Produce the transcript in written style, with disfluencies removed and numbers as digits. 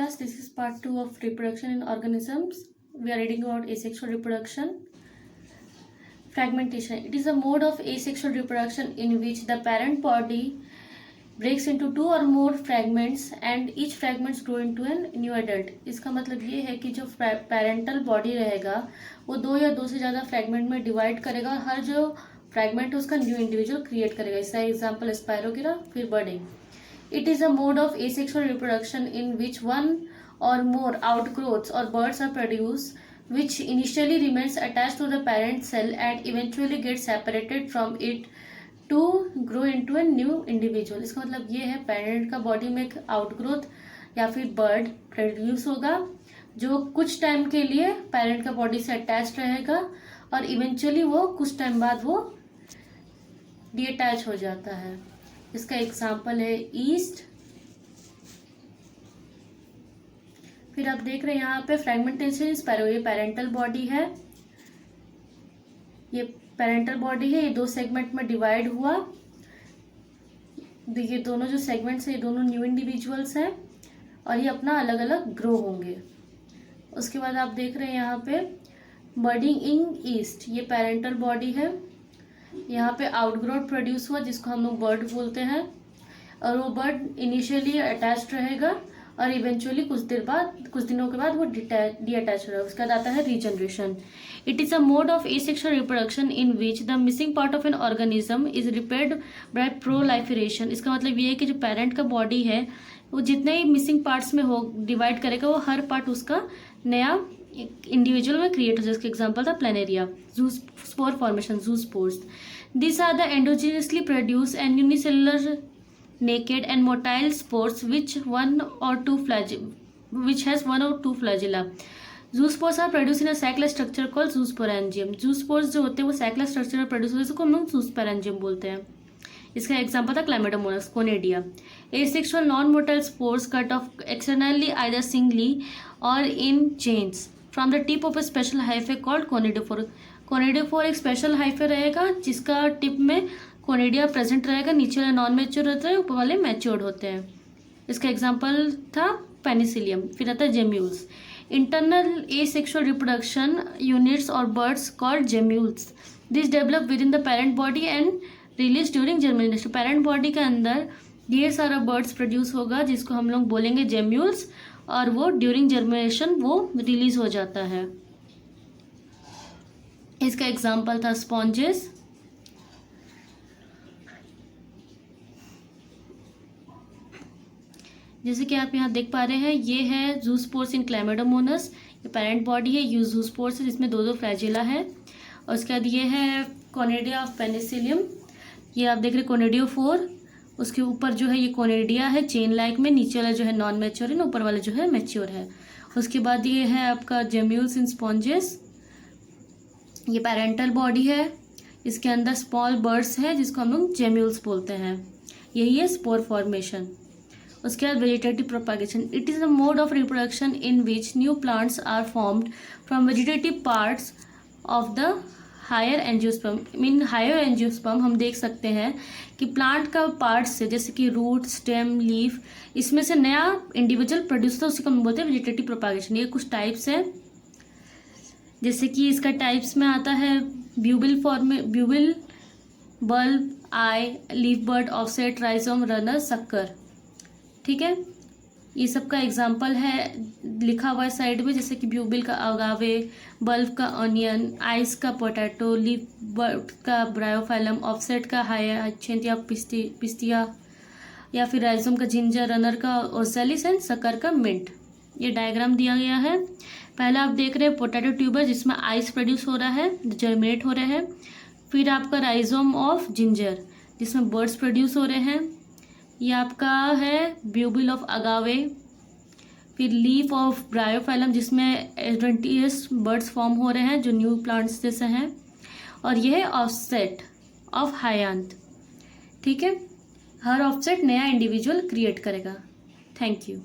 class, this is part 2 of reproduction in organisms. We are reading about asexual reproduction. Fragmentation. It is a mode of asexual reproduction in which the parent body breaks into two or more fragments and each fragments grow into an new adult. इसका मतलब ये है कि जो parental body रहेगा वो दो या दो से ज़्यादा फ्रैगमेंट में डिवाइड करेगा और हर जो फ्रैगमेंट है उसका न्यू इंडिविजुअल क्रिएट करेगा. इसका एग्जाम्पल स्पायरोगिरा, फिर बर्डिंग. It is a mode of asexual reproduction in which one or more outgrowths or birds are produced, which initially remains attached to the parent cell and eventually gets separated from it to grow into a new individual. इसका मतलब ये है parent का body में एक outgrowth या फिर bird produce होगा जो कुछ टाइम के लिए पेरेंट का बॉडी से अटैच रहेगा और इवेंचुअली वो कुछ टाइम बाद वो डीअटैच हो जाता है. इसका एग्जाम्पल है ईस्ट. फिर आप देख रहे हैं यहाँ पे फ्रैगमेंटेशन स्पैरो. ये पेरेंटल बॉडी है, ये पेरेंटल बॉडी है, ये दो सेगमेंट में डिवाइड हुआ. देखिए दोनों जो सेगमेंट्स हैं ये दोनों न्यू इंडिविजुअल्स हैं और ये अपना अलग अलग ग्रो होंगे. उसके बाद आप देख रहे हैं यहाँ पे बर्डिंग इन ईस्ट. ये पेरेंटल बॉडी है, यहाँ पे आउटग्रोथ प्रोड्यूस हुआ जिसको हम लोग बर्ड बोलते हैं और वो बर्ड इनिशियली अटैच्ड रहेगा और इवेंचुअली कुछ दिनों के बाद वो डीअटैच रहेगा. उसके बाद आता है regeneration. It is a mode of asexual reproduction in which the missing part of an organism is repaired by proliferation. इसका मतलब ये है कि जो पेरेंट का बॉडी है वो जितने ही मिसिंग पार्ट्स में हो डिवाइड करेगा वो हर पार्ट उसका नया इंडिविजुअल में क्रिएट हो जाए. इसका एग्जाम्पल था planaria. Spore formation, zoospores. These are the endogenously produced and unicellular naked and motile spores which has one or two flagella. Zoospores are produced in a sac-like structure called zoosporangium. Zoospores जो होते हैं वो sac-like structure में produce होते हैं, इसको हम लोग zoosporangium बोलते हैं. इसका एग्जाम्पल था क्लैमिडोमोनास, conidia. Asexual non-motile spores cut off externally either singly or in chains from the tip of a special hyphae called conidiophore. कोनेडियोफोर एक स्पेशल हाइफे रहेगा जिसका टिप में कोनेडिया प्रेजेंट रहेगा. नीचे वाले नॉन मैच्योर होते हैं, ऊपर वाले मैच्योर्ड होते हैं. इसका एग्जांपल था पेनिसिलियम. फिर आता है gemmules. Internal asexual reproduction units और buds called gemmules. This develop within the parent body and release during germination. Parent body के अंदर ढेर सारा बर्ड्स प्रोड्यूस होगा जिसको हम लोग बोलेंगे जेम्यूल्स और वो ड्यूरिंग जर्मिनेशन वो रिलीज हो जाता है. इसका एग्जाम्पल था स्पॉन्जेस. जैसे कि आप यहाँ देख पा रहे हैं ये है जूस्पोर्स इन क्लैमिडोमोनास. ये पेरेंट बॉडी है, ये जूस्पोर्स है जिसमें दो दो फ्लैजिला है. और उसके बाद ये है कोनेडिया ऑफ पेनिसिलियम. ये आप देख रहे हैं कोनेडियोफोर. उसके ऊपर जो है ये कोनेडिया है चेन लाइक में, नीचे वाला जो है नॉन मैच्योर है, ऊपर वाला जो है मैच्योर है. उसके बाद ये है आपका जेम्यूल्स इन स्पॉन्जेस. ये पेरेंटल बॉडी है, इसके अंदर स्मॉल बर्ड्स हैं जिसको हम लोग जेम्यूल्स बोलते हैं. यही है स्पोर फॉर्मेशन. उसके बाद vegetative propagation. It is a mode of reproduction in which new plants are formed from vegetative parts of the higher angiosperm. Mean higher angiosperm हम देख सकते हैं कि प्लांट का पार्ट्स से जैसे कि रूट, स्टेम, लीफ, इसमें से नया इंडिविजुअल प्रोड्यूस होता है, उसी को हम बोलते हैं वेजिटेटिव प्रोपागेशन. ये कुछ टाइप्स है जैसे कि इसका टाइप्स में आता है bulbil, bulb, eye, leaf bud, offset, rhizome, runner, sucker. ठीक है, ये सब का एग्जाम्पल है लिखा हुआ है साइड में. जैसे कि ब्यूबिल का अगावे, बल्ब का ऑनियन, आइस का पोटैटो, लीफ बर्ड का ब्रायोफाइलम, ऑफसेट का हायासिंथ या पिस्तिया, या फिर राइजोम का जिंजर, रनर का ओर्जेलिस एंड शक्कर का मिंट. ये डायग्राम दिया गया है. पहले आप देख रहे हैं पोटैटो ट्यूबर जिसमें आइस प्रोड्यूस हो रहा है, जर्मिनेट हो रहे हैं. फिर आपका राइजोम ऑफ जिंजर जिसमें बर्ड्स प्रोड्यूस हो रहे हैं. ये आपका है ब्यूबिल ऑफ अगावे. फिर लीफ ऑफ ब्रायोफाइलम जिसमें एडवेंटियस बर्ड्स फॉर्म हो रहे हैं जो न्यू प्लांट्स जैसे हैं. और यह है ऑफसेट ऑफ हायांत. ठीक है, हर ऑफसेट नया इंडिविजुअल क्रिएट करेगा. Thank you.